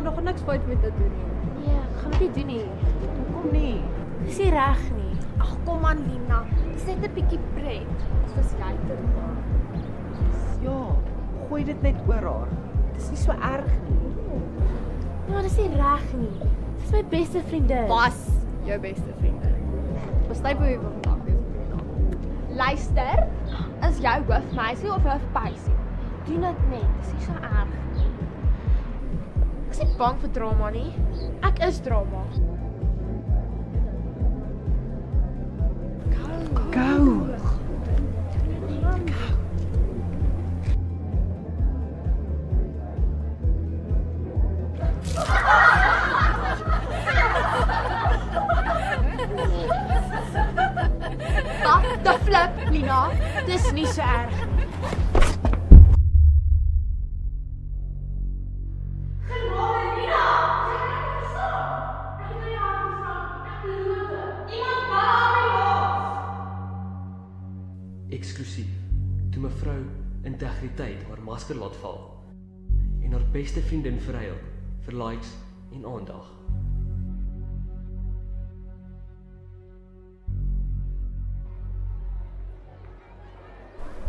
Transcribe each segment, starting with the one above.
daar gaan niks fout met dit doen nie. Nee, ek gaan dit nie doen nie. Hoekom nie? Dis nie reg nie. Ag, kom aan Lina, dis net 'n bietjie pret. Soos jy dink. Ja, gooi dit net oor haar. Dis nie so erg nie. Maar dis nie reg nie. Dis my beste vriendin. Was jou beste vriendin. Besluit hoe jy wil vandag wees. Luister, is jou hoofmeisie of hoofpeisie? Doen dit net. Dis nie so erg nie. Ek is nie bang vir drama nie. Ek is drama. Go. Wat the flip, Lina? Dis nie so erg nie. Eksklusief, toe mevrou Integriteit haar masker laat val en haar beste vriendin verruil vir likes en aandag.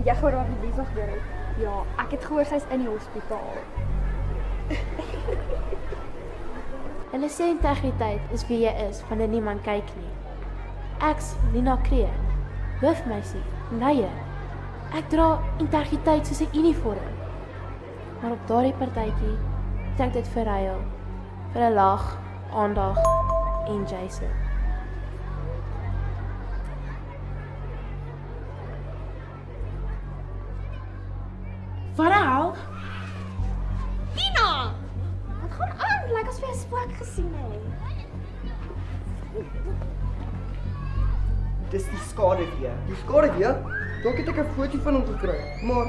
Jy gaan daar nie besig weer het. Ja, ek het gehoor sy's in die hospitaal. Hulle sê integriteit is wie jy is wanneer niemand kyk nie. Ek's Lina Kree, hoofmeisie, leier. Ek dra integriteit soos 'n uniform. Maar op daardie partytjie het ek dit verruil vir 'n lag, aandag en Jason. Wat nou? Lina! Wat gaan aan? Lyk asof jy 'n spook gesien het. Dis die skaduwee. Die skaduwee? Dalk het ek 'n foto van hom gekry, maar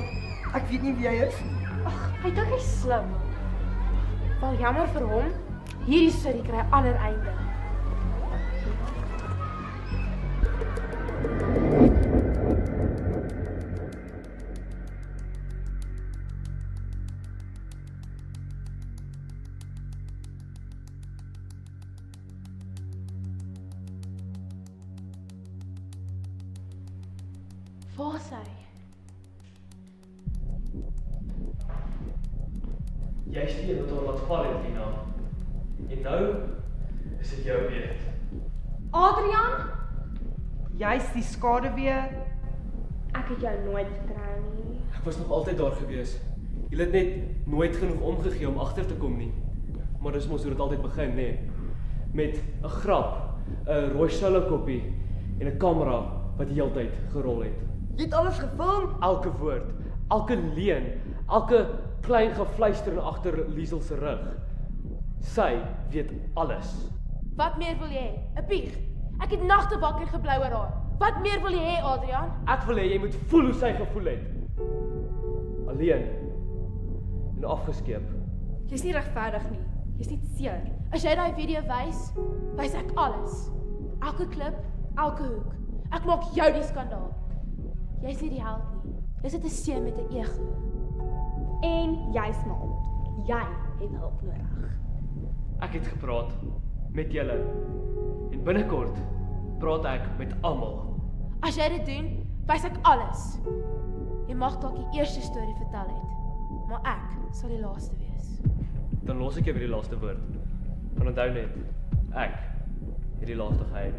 ek weet nie wie hy is nie. Hy dink hy's slim. Wel jammer vir hom. Hierdie storie kry 'n ander einde. Waar is hy? Jy is die wat haar laat val het, Lina. En nou is dit jou beurt. Adrian, Jy's die skaduwee. ek het jou nooit vertrou nie. Ek was nog altyd daar gewees. Jy het net nooit genoeg omgegee om agter te kom nie. Maar dis mos hoe dit altyd begin, nê? Met 'n grap, 'n rooi solo koppie en 'n kamera wat die hele tyd gerol het. Jy het alles gefilm? Elke woord, elke leuen, elke klein gefluister agter Liesel se rug. Sy weet alles. Wat meer wil jy hê? 'n Bieg. Ek het nagte wakker gebly oor haar. Wat meer wil jy hê, Adrian? Ek wil hê jy moet voel hoe sy gevoel het. Alleen en afgeskeep. Jy's nie regverdig nie. Jy's net seer. As jy daai video wys ek alles. Elke klip, elke hoek. Ek maak jou die skandaal. Jy's nie die held nie. Dis net 'n seun met 'n ego. En jy's mal. Jy het hulp nodig. Ek het gepraat met julle en binnekort praat ek met almal. As jy dit doen, wys ek alles. Jy mag dalk die eerste storie vertel het, maar ek sal die laaste wees. Dan los ek jou by die laaste woord. Maar onthou net, ek het die laaste geheim.